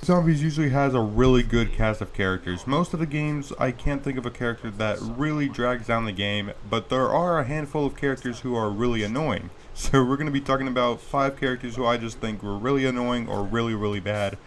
Zombies usually has a really good cast of characters. Most of the games, I can't think of a character that really drags down the game, but there are a handful of characters who are really annoying. So we're going to be talking about 5 characters who I just think were really annoying or really bad.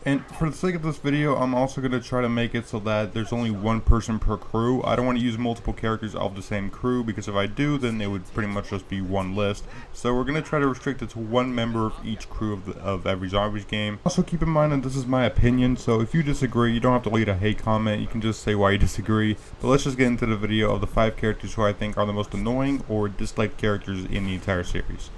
And for the sake of this video, I'm also going to try to make it so that there's only one person per crew. I don't want to use multiple characters of the same crew, because if I do, then it would pretty much just be one list. So we're going to try to restrict it to one member of each crew of every Zombies game. Also keep in mind that this is my opinion, so if you disagree, you don't have to leave a hate comment. You can just say why you disagree. But let's just get into the video of the 5 characters who I think are the most annoying or disliked characters in the entire series.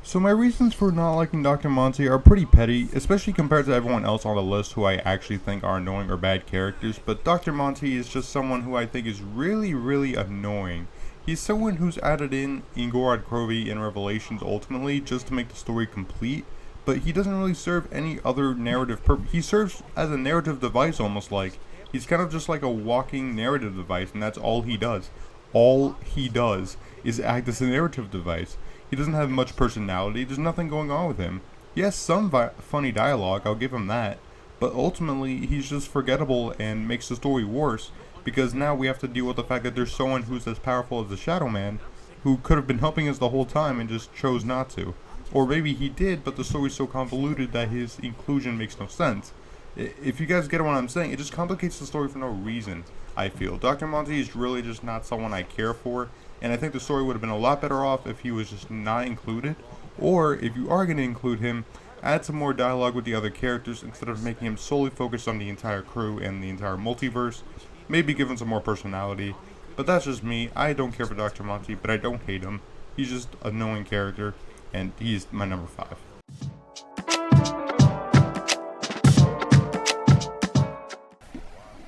So my reasons for not liking Dr. Monty are pretty petty, especially compared to everyone else on the list who I actually think are annoying or bad characters, but Dr. Monty is just someone who I think is really annoying. He's someone who's added in Igor Krovy in Revelations ultimately just to make the story complete, but he doesn't really serve any other narrative purpose. He serves as a narrative device almost like. He's kind of just like a walking narrative device, and that's all he does. All he does is act as a narrative device. He doesn't have much personality, there's nothing going on with him. He has some funny dialogue, I'll give him that, but ultimately he's just forgettable and makes the story worse, because now we have to deal with the fact that there's someone who's as powerful as the Shadow Man, who could have been helping us the whole time and just chose not to. Or maybe he did, but the story's so convoluted that his inclusion makes no sense. If you guys get what I'm saying, it just complicates the story for no reason, I feel. Dr. Monty is really just not someone I care for, and I think the story would have been a lot better off if he was just not included. Or, if you are going to include him, add some more dialogue with the other characters instead of making him solely focused on the entire crew and the entire multiverse. Maybe give him some more personality. But that's just me. I don't care for Dr. Monty, but I don't hate him. He's just an annoying character, and he's my number 5.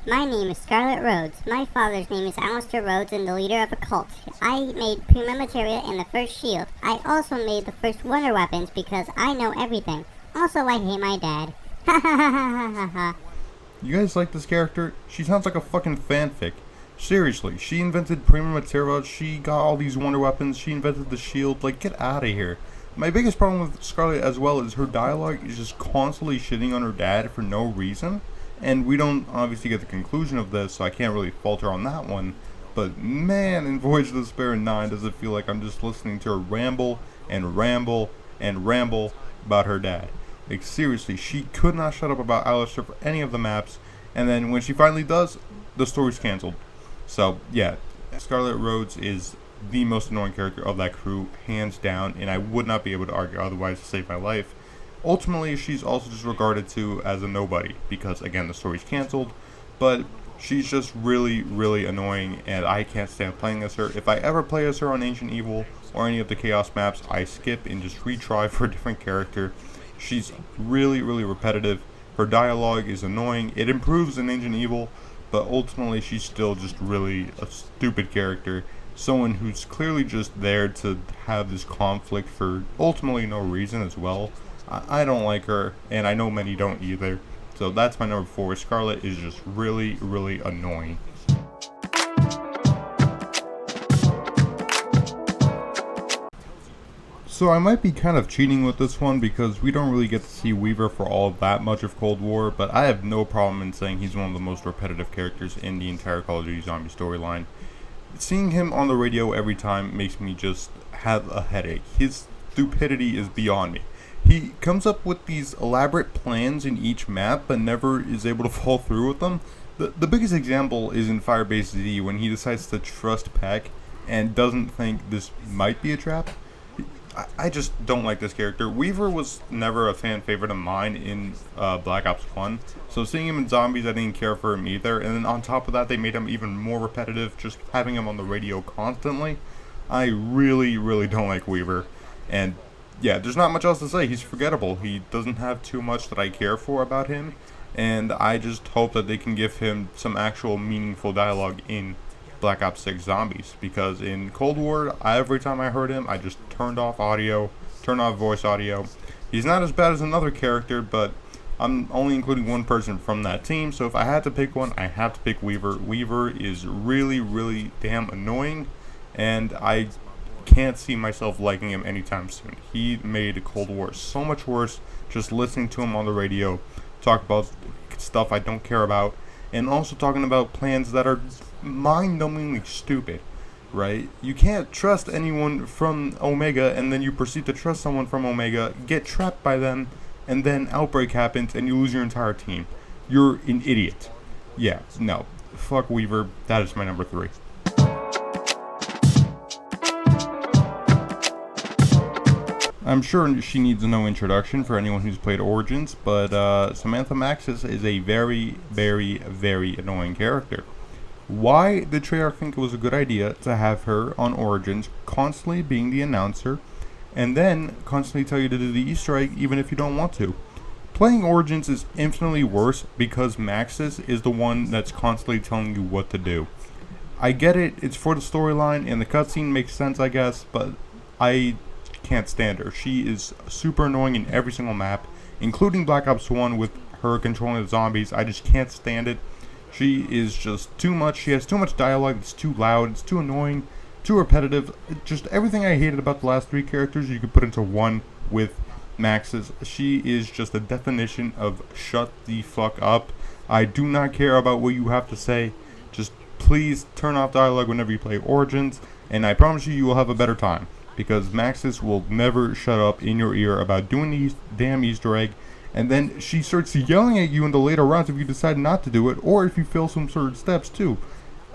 My name is Scarlett Rhodes. My father's name is Alistair Rhodes and the leader of a cult. I made Prima Materia and the first shield. I also made the first wonder weapons because I know everything. Also, I hate my dad. Ha ha ha ha ha ha. You guys like this character? She sounds like a fucking fanfic. Seriously, she invented Prima Materia, she got all these wonder weapons, she invented the shield, like get out of here. My biggest problem with Scarlett as well is her dialogue is just constantly shitting on her dad for no reason. And we don't obviously get the conclusion of this, so I can't really fault her on that one. But man, in Voyage of Despair 9, does it feel like I'm just listening to her ramble about her dad. Like seriously, she could not shut up about Alistair for any of the maps, and then when she finally does, the story's cancelled. So yeah, Scarlett Rhodes is the most annoying character of that crew, hands down, and I would not be able to argue otherwise to save my life. Ultimately, she's also just regarded to as a nobody, because again, the story's cancelled, but she's just really annoying, and I can't stand playing as her. If I ever play as her on Ancient Evil, or any of the Chaos maps, I skip and just retry for a different character. She's really repetitive, her dialogue is annoying, it improves in Ancient Evil, but ultimately she's still just really a stupid character. Someone who's clearly just there to have this conflict for ultimately no reason as well. I don't like her, and I know many don't either. So that's my number 4. Scarlett is just really annoying. So I might be kind of cheating with this one because we don't really get to see Weaver for all that much of Cold War, but I have no problem in saying he's one of the most repetitive characters in the entire Call of Duty Zombie storyline. Seeing him on the radio every time makes me just have a headache. His stupidity is beyond me. He comes up with these elaborate plans in each map, but never is able to follow through with them. The biggest example is in Firebase Z, when he decides to trust Peck and doesn't think this might be a trap. I just don't like this character. Weaver was never a fan favorite of mine in Black Ops 1, so seeing him in Zombies, I didn't care for him either. And then on top of that, they made him even more repetitive, just having him on the radio constantly. I really don't like Weaver, and yeah, there's not much else to say. He's forgettable. He doesn't have too much that I care for about him, and I just hope that they can give him some actual meaningful dialogue in Black Ops 6 Zombies, because in Cold War, every time I heard him, I just turned off voice audio. He's not as bad as another character, but I'm only including one person from that team, so if I had to pick one, I have to pick Weaver. Weaver is really damn annoying, and I can't see myself liking him anytime soon. He made Cold War so much worse just listening to him on the radio talk about stuff I don't care about, and also talking about plans that are mind-numbingly stupid, right? You can't trust anyone from Omega, and then you proceed to trust someone from Omega, get trapped by them, and then Outbreak happens and you lose your entire team. You're an idiot. Yeah, no. Fuck Weaver. That is my number 3. I'm sure she needs no introduction for anyone who's played Origins, but Samantha Maxis is a very, very, very annoying character. Why did Treyarch think it was a good idea to have her on Origins constantly being the announcer, and then constantly tell you to do the Easter egg even if you don't want to? Playing Origins is infinitely worse because Maxis is the one that's constantly telling you what to do. I get it, it's for the storyline, and the cutscene makes sense, I guess, but I can't stand her. She is super annoying in every single map, including Black Ops 1 with her controlling the zombies. I just can't stand it. She is just too much. She has too much dialogue. It's too loud. It's too annoying. Too repetitive. Just everything I hated about the last 3 characters you could put into one with Maxis. She is just the definition of shut the fuck up. I do not care about what you have to say. Just please turn off dialogue whenever you play Origins, and I promise you will have a better time. Because Maxis will never shut up in your ear about doing the damn Easter egg, and then she starts yelling at you in the later rounds if you decide not to do it, or if you fail some certain steps too.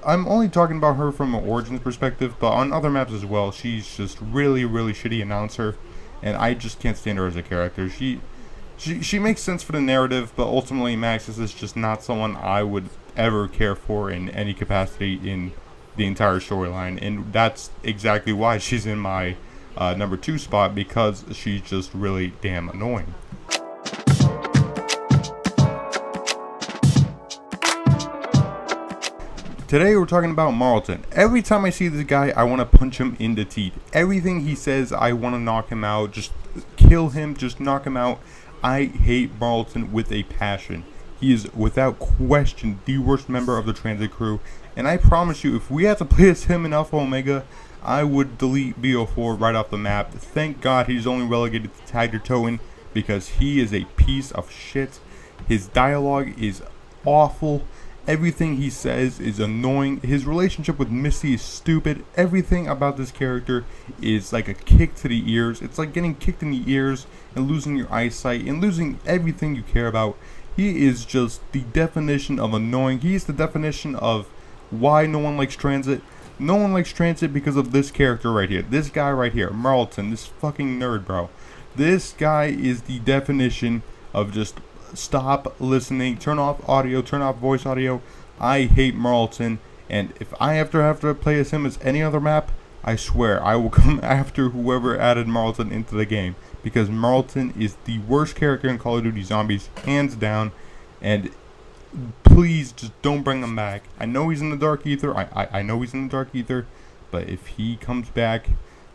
I'm only talking about her from an Origins perspective, but on other maps as well, she's just really, really shitty announcer, and I just can't stand her as a character. She makes sense for the narrative, but ultimately Maxis is just not someone I would ever care for in any capacity in the entire storyline, and that's exactly why she's in my number 2 spot, because she's just really damn annoying. Today we're talking about Marlton. Every time I see this guy, I want to punch him in the teeth. Everything he says, I want to knock him out, just kill him, just knock him out. I hate Marlton with a passion. He is without question the worst member of the transit crew, and I promise you, if we had to play as him in Alpha Omega, I would delete BO4 right off the map. Thank God he's only relegated to Tiger Towen, because he is a piece of shit. His dialogue is awful. Everything he says is annoying. His relationship with Misty is stupid. Everything about this character is like a kick to the ears. It's like getting kicked in the ears and losing your eyesight and losing everything you care about. He is just the definition of annoying. He is the definition of why no one likes transit. No one likes transit because of this character right here. This guy right here, Marlton, this fucking nerd, bro. This guy is the definition of just stop listening, turn off audio, turn off voice audio. I hate Marlton, and if I have to play as him as any other map, I swear I will come after whoever added Marlton into the game, because Marlton is the worst character in Call of Duty Zombies, hands down, and please just don't bring him back. I know he's in the Dark Ether, I know he's in the Dark Ether, but if he comes back,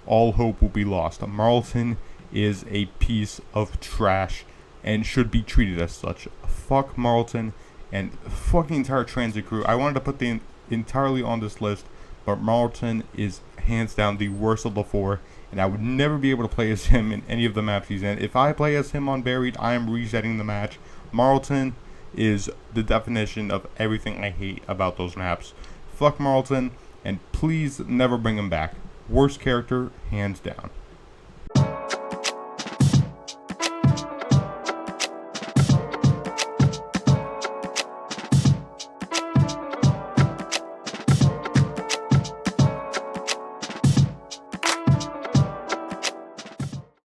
all hope will be lost. Marlton is a piece of trash and should be treated as such. Fuck Marlton and fuck the entire transit crew. I wanted to put the entirely on this list, but Marlton is hands down the worst of the 4, and I would never be able to play as him in any of the maps he's in. If I play as him on Buried, I am resetting the match. Marlton is the definition of everything I hate about those maps. Fuck Marlton, and please never bring him back. Worst character, hands down.